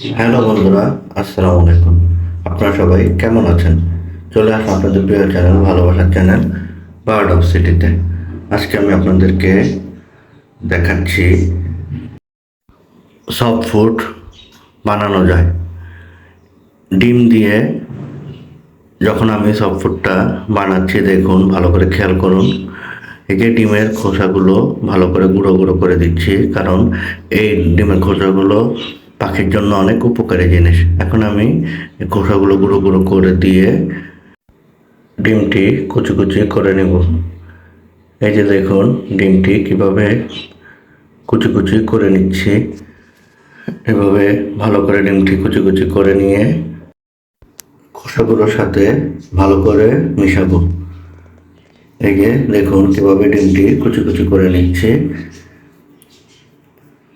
Hello বন্ধুরা, আসসালামু আলাইকুম। আপনারা সবাই কেমন আছেন? চলে আসুন আপনাদের প্রিয় চ্যানেল, ভালোবাসার চ্যানেল বার্ড অফ সিটিতে। আজকে আমি আপনাদেরকে দেখাচ্ছি সফট ফুড বানানো যায় ডিম দিয়ে। যখন আমি সফট ফুডটা বানাচ্ছি, দেখুন, ভালো করে খেয়াল করুন। এই যে ডিমের খোসাগুলো ভালো করে গুঁড়ো গুঁড়ো করে দিচ্ছি, কারণ এই ডিমের খোসাগুলো পাখির জন্য অনেক উপকারী জিনিস। এখন আমি এই খোসাগুলো গুঁড়ো গুঁড়ো করে দিয়ে ডিমটি কুচি কুচি করে নেব। এই যে দেখুন ডিমটি কিভাবে কুচি কুচি করে নিচ্ছি। এভাবে ভালো করে ডিমটি কুচি কুচি করে নিয়ে খোসাগুলোর সাথে ভালো করে মিশাবো। এই যে দেখুন কিভাবে ডিমটি কুচি কুচি করে নিচ্ছি।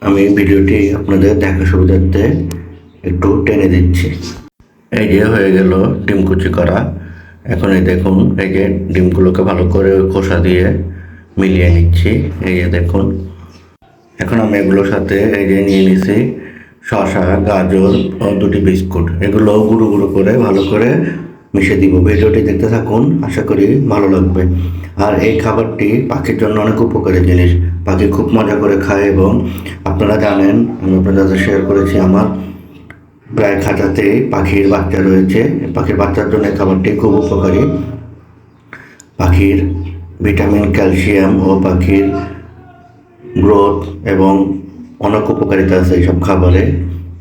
আমি ভিডিওটি আপনাদের দেখা সুবিধার্থে একটু টেনে দিচ্ছি। এই যে হয়ে গেল ডিম কুচি করা। এখন এই দেখুন, এই যে ডিমগুলোকে ভালো করে খোসা দিয়ে মিলিয়ে নিচ্ছি। এই যে দেখুন, এখন আমি এগুলোর সাথে এই যে নিয়ে নিছি শসা, গাজর ও দুটি বিস্কুট। এগুলো গুঁড়ো গুঁড়ো করে ভালো করে মিশিয়ে দিব। ভিডিওটি দেখতে থাকুন, আশা করি ভালো লাগবে। আর এই খাবারটি পাখির জন্য অনেক উপকারী জিনিস। পাখি খুব মজা করে খায় এবং আপনারা জানেন, আমি আপনাদের সাথে শেয়ার করেছি, আমার প্রায় খাঁচাতেই পাখির বাচ্চা রয়েছে। পাখির বাচ্চার জন্য এই খাবারটি খুব উপকারী। পাখির ভিটামিন, ক্যালসিয়াম ও পাখির গ্রোথ এবং অনেক উপকারিতা আছে এইসব খাবারে।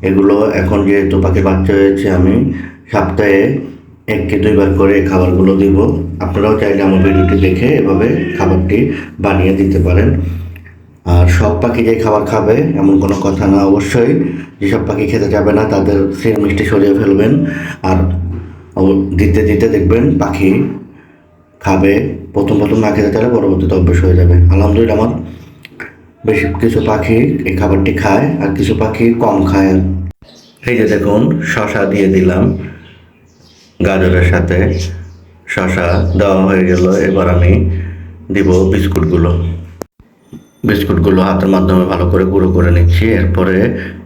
এগুলো এখন যেহেতু পাখির বাচ্চা হয়েছে, আমি সপ্তাহে 1 থেকে 2 বার করে এই খাবারগুলো দিব। আপনারাও চাইলে আমার ভিডিওটি দেখে এভাবে খাবারটি বানিয়ে দিতে পারেন। আর সব পাখি যে খাবার খাবে এমন কোনো কথা না। অবশ্যই যেসব পাখি খেতে যাবে না তাদের সির মিষ্টি সরিয়ে ফেলবেন। আর দিতে দিতে দেখবেন পাখি খাবে। প্রথম প্রথম না খেতে চাইলে পরবর্তীতে অভ্যেস হয়ে যাবে। আলহামদুলিল্লাহ, আমার বেশ কিছু পাখি এই খাবারটি খায় আর কিছু পাখি কম খায়। এই যে দেখুন, শসা দিয়ে দিলাম গাজরের সাথে। শসা দেওয়া হয়ে গেল। এবার আমি দিব বিস্কুটগুলো হাতের মাধ্যমে ভালো করে গুঁড়ো করে নিচ্ছি। এরপরে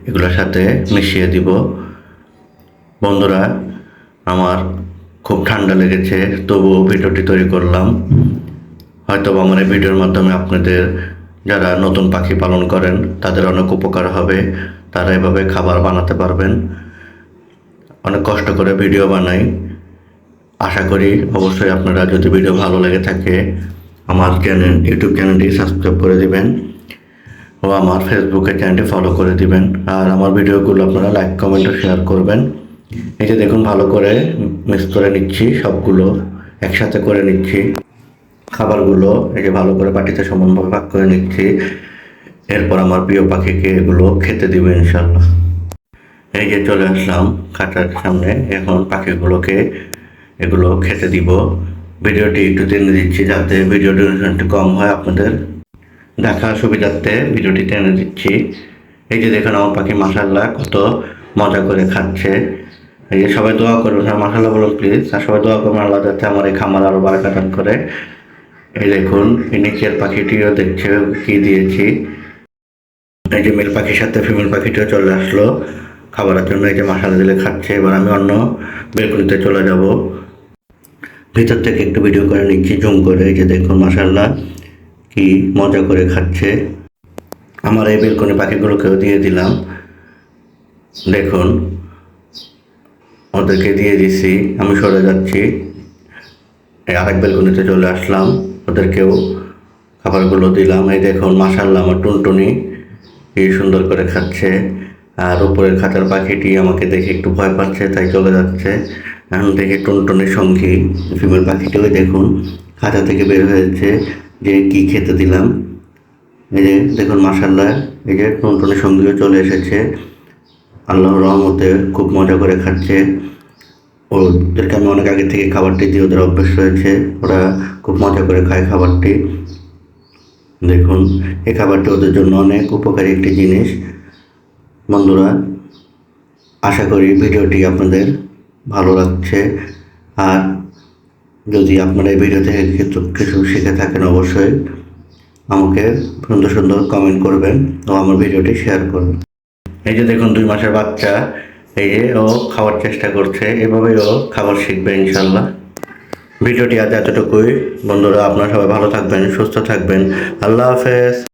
এগুলোর সাথে মিশিয়ে দিব। বন্ধুরা, আমার খুব ঠান্ডা লেগেছে, তবুও ভিডিওটি তৈরি করলাম। হয়তো আমার এই ভিডিওর মাধ্যমে আপনাদের যারা নতুন পাখি পালন করেন তাদের অনেক উপকার হবে। তারা এভাবে খাবার বানাতে পারবেন। অনেক কষ্ট করে ভিডিও বানাই। আশা করি অবশ্যই আপনারা, যদি ভিডিও ভালো লেগে থাকে, আমার ইউটিউব চ্যানেলটি সাবস্ক্রাইব করে দিবেন ও আমার ফেসবুকের চ্যানেলটি ফলো করে দিবেন। আর আমার ভিডিওগুলো আপনারা লাইক, কমেন্ট ও শেয়ার করবেন। এই যে দেখুন, ভালো করে মিক্স করে নিচ্ছি, সবগুলো একসাথে করে নিচ্ছি। খাবারগুলো এই যে ভালো করে বাটিতে সমানভাবে ভাগ করে নিচ্ছি। এরপর আমার প্রিয় পাখিকে এগুলো খেতে দিব ইনশাল্লাহ। এই যে চলে আসলাম খাঁচার সামনে। এখন পাখিগুলোকে এগুলো খেতে দিব। ভিডিওটি একটু টেনে দিচ্ছি যাতে ভিডিও ডিউরেশনটি কম হয়। আপনাদের দেখার সুবিধার্থে ভিডিওটি টেনে দিচ্ছি। এই যে দেখুন, আমার পাখি মাশাআল্লাহ কত মজা করে খাচ্ছে। এই যে সবাই দোয়া করবেন, মাশাআল্লাহ বলুন প্লিজ। আর সবাই দোয়া করবেন আল্লাহ যাতে আমার এই খামার আরও বারাকাত করে। এই দেখুন, এই নিচের পাখিটিও দেখছে কি দিয়েছি। এই যে মেল পাখির সাথে ফিমেল পাখিটিও চলে আসলো খাবারের জন্য। এই যে মশালা দিলে খাচ্ছে। এবার আমি অন্য বেলকুনিতে চলে যাব। ভিতর থেকে একটু ভিডিও করে নিচ্ছি জুম করে। এই যে দেখুন, মাশাআল্লাহ কি মজা করে খাচ্ছে। আমার এই বেলকুনি পাখিগুলোকেও দিয়ে দিলাম। দেখুন, ওদেরকে দিয়ে দিছি। আমি সরে যাচ্ছি, এই আরেক বেলকুনিতে চলে আসলাম। ওদেরকেও খাবারগুলো দিলাম। এই দেখুন, মাশাআল্লাহ আমার টুনটুনি কি সুন্দর করে খাচ্ছে। আর উপরের খাঁচার পাখিটি আমাকে দেখে একটু ভয় পাচ্ছে, তাই চলে যাচ্ছে। এখন দেখি টুনটুনির সঙ্গী ফিমেল পাখিটিও দেখুন খাঁচা থেকে বের হয়েছে, যে কি খেতে দিলাম। এই যে দেখুন, মাশাআল্লাহ এই যে টুনটুনির সঙ্গীও চলে এসেছে। আল্লাহর রহমতে খুব মজা করে খাচ্ছে। ওদেরকে আমি অনেক আগে থেকে খাবারটি দিয়ে ওদের অভ্যেস রয়েছে। ওরা খুব মজা করে খায় খাবারটি। দেখুন, এই খাবারটি ওদের জন্য অনেক উপকারী একটি জিনিস। বন্ধুরা, আশা করি ভিডিওটি আপনাদের ভালো লাগছে। আর যদি আপনারা এই ভিডিও থেকে কিছু শিখে থাকেন, অবশ্যই আমাকে সুন্দর সুন্দর কমেন্ট করবেন ও আমার ভিডিওটি শেয়ার করবেন। এই যে দেখুন, 2 মাসের বাচ্চা এই যে ও খাওয়ার চেষ্টা করছে, এভাবেই ও খাবার শিখবে ইনশাল্লাহ। ভিডিওটি আজ এতটুকুই। বন্ধুরা, আপনারা সবাই ভালো থাকবেন, সুস্থ থাকবেন। আল্লাহ হাফেজ।